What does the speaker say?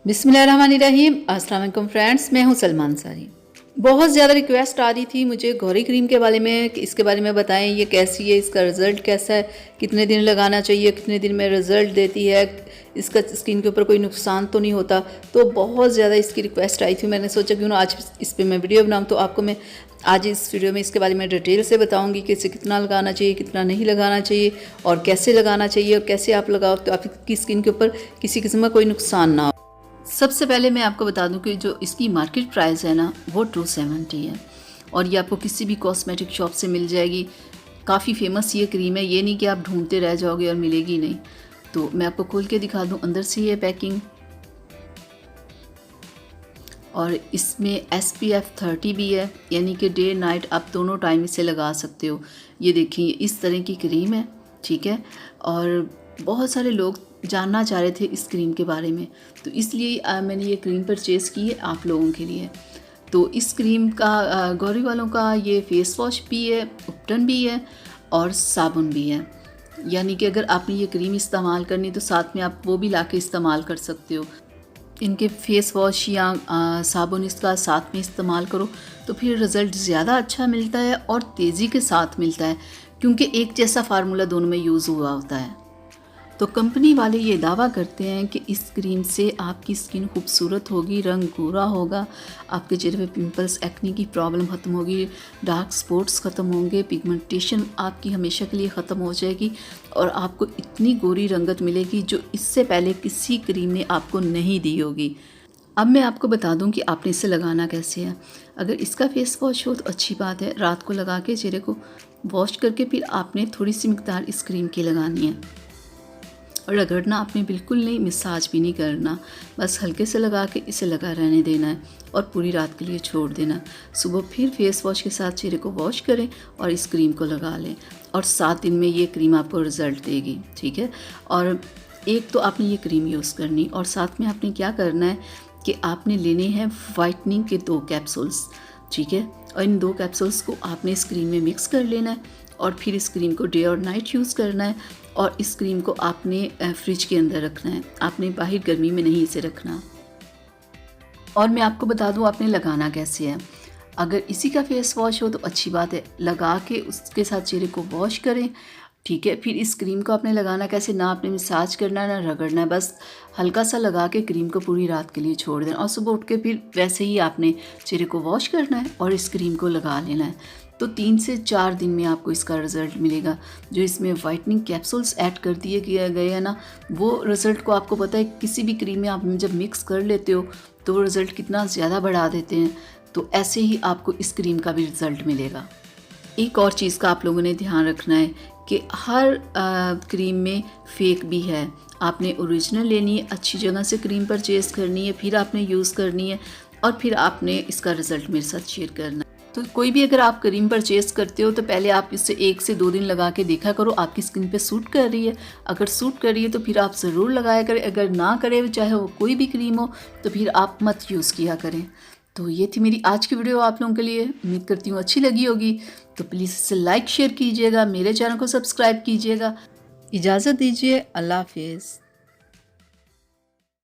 बिस्मिल्लाहिर्रहमानिर्रहीम। अस्सलाम वालेकुम फ्रेंड्स, मैं हूं सलमान सारी। बहुत ज़्यादा रिक्वेस्ट आ रही थी मुझे गौरी क्रीम के बारे में कि इसके बारे में बताएं, ये कैसी है, इसका रिज़ल्ट कैसा है, कितने दिन लगाना चाहिए, कितने दिन में रिज़ल्ट देती है, इसका स्किन के ऊपर कोई नुकसान तो नहीं होता। तो बहुत ज़्यादा इसकी रिक्वेस्ट आई थी। मैंने सोचा क्यों ना आज इस पर मैं वीडियो बनाऊँ। तो आपको मैं आज इस वीडियो में इसके बारे में डिटेल से बताऊंगी कि इसे कितना लगाना चाहिए, कितना नहीं लगाना चाहिए और कैसे लगाना चाहिए और कैसे आप लगाओ तो आपकी स्किन के ऊपर किसी किस्म का कोई नुकसान ना हो। सबसे पहले मैं आपको बता दूं कि जो इसकी मार्केट प्राइस है ना वो 270 है और ये आपको किसी भी कॉस्मेटिक शॉप से मिल जाएगी। काफ़ी फेमस ये क्रीम है, ये नहीं कि आप ढूंढते रह जाओगे और मिलेगी नहीं। तो मैं आपको खोल के दिखा दूं अंदर से ये पैकिंग। और इसमें SPF 30 भी है, यानी कि डे नाइट आप दोनों टाइम इसे लगा सकते हो। ये देखिए इस तरह की क्रीम है, ठीक है। और बहुत सारे लोग जानना चाह रहे थे इस क्रीम के बारे में, तो इसलिए मैंने ये क्रीम परचेज़ की है आप लोगों के लिए। तो इस क्रीम का गौरी वालों का ये फेस वॉश भी है, उपटन भी है और साबुन भी है। यानी कि अगर आपने ये क्रीम इस्तेमाल करनी तो साथ में आप वो भी लाके इस्तेमाल कर सकते हो। इनके फेस वॉश या साबुन इसका साथ में इस्तेमाल करो तो फिर रिज़ल्ट ज़्यादा अच्छा मिलता है और तेज़ी के साथ मिलता है, क्योंकि एक जैसा फार्मूला दोनों में यूज़ हुआ होता है। तो कंपनी वाले ये दावा करते हैं कि इस क्रीम से आपकी स्किन खूबसूरत होगी, रंग गोरा होगा, आपके चेहरे पे पिंपल्स, एक्ने की प्रॉब्लम ख़त्म होगी, डार्क स्पॉट्स ख़त्म होंगे, पिगमेंटेशन आपकी हमेशा के लिए ख़त्म हो जाएगी और आपको इतनी गोरी रंगत मिलेगी जो इससे पहले किसी क्रीम ने आपको नहीं दी होगी। अब मैं आपको बता दूं कि आपने इसे लगाना कैसे है। अगर इसका फेस वॉश हो तो अच्छी बात है, रात को लगा के चेहरे को वॉश करके फिर आपने थोड़ी सी मिकदार इस क्रीम की लगानी है और रगड़ना आपने बिल्कुल नहीं, मसाज भी नहीं करना, बस हल्के से लगा के इसे लगा रहने देना है और पूरी रात के लिए छोड़ देना। सुबह फिर फेस वॉश के साथ चेहरे को वॉश करें और इस क्रीम को लगा लें और 7 दिन में ये क्रीम आपको रिज़ल्ट देगी, ठीक है। और एक तो आपने ये क्रीम यूज़ करनी और साथ में आपने क्या करना है कि आपने लेने हैं वाइटनिंग के 2 कैप्सूल्स, ठीक है। और इन 2 कैप्सूल्स को आपने इस क्रीम में मिक्स कर लेना है और फिर इस क्रीम को डे और नाइट यूज़ करना है और इस क्रीम को आपने फ्रिज के अंदर रखना है, आपने बाहर गर्मी में नहीं इसे रखना। और मैं आपको बता दूं आपने लगाना कैसे है। अगर इसी का फेस वॉश हो तो अच्छी बात है, लगा के उसके साथ चेहरे को वॉश करें, ठीक है। फिर इस क्रीम को आपने लगाना कैसे, ना आपने मसाज करना है ना रगड़ना है, बस हल्का सा लगा के क्रीम को पूरी रात के लिए छोड़ देना और सुबह उठ के फिर वैसे ही आपने चेहरे को वॉश करना है और इस क्रीम को लगा लेना है। तो 3 से 4 दिन में आपको इसका रिज़ल्ट मिलेगा। जो इसमें वाइटनिंग कैप्सूल्स ऐड कर दिए गए हैं ना, वो रिज़ल्ट को आपको पता है किसी भी क्रीम में आप जब मिक्स कर लेते हो तो वो रिज़ल्ट कितना ज़्यादा बढ़ा देते हैं। तो ऐसे ही आपको इस क्रीम का भी रिज़ल्ट मिलेगा। एक और चीज़ का आप लोगों ने ध्यान रखना है कि हर क्रीम में फेक भी है। आपने ओरिजिनल लेनी है, अच्छी जगह से क्रीम परचेज़ करनी है, फिर आपने यूज़ करनी है और फिर आपने इसका रिज़ल्ट मेरे साथ शेयर करना है। तो कोई भी अगर आप क्रीम परचेज़ करते हो तो पहले आप इसे 1 से 2 दिन लगा के देखा करो आपकी स्किन पे सूट कर रही है। अगर सूट कर रही है तो फिर आप ज़रूर लगाया करें, अगर ना करे चाहे वो कोई भी क्रीम हो तो फिर आप मत यूज़ किया करें। तो ये थी मेरी आज की वीडियो आप लोगों के लिए, उम्मीद करती हूँ अच्छी लगी होगी। तो प्लीज़ इसे लाइक शेयर कीजिएगा, मेरे चैनल को सब्सक्राइब कीजिएगा। इजाज़त दीजिए, अल्लाह हाफिज़।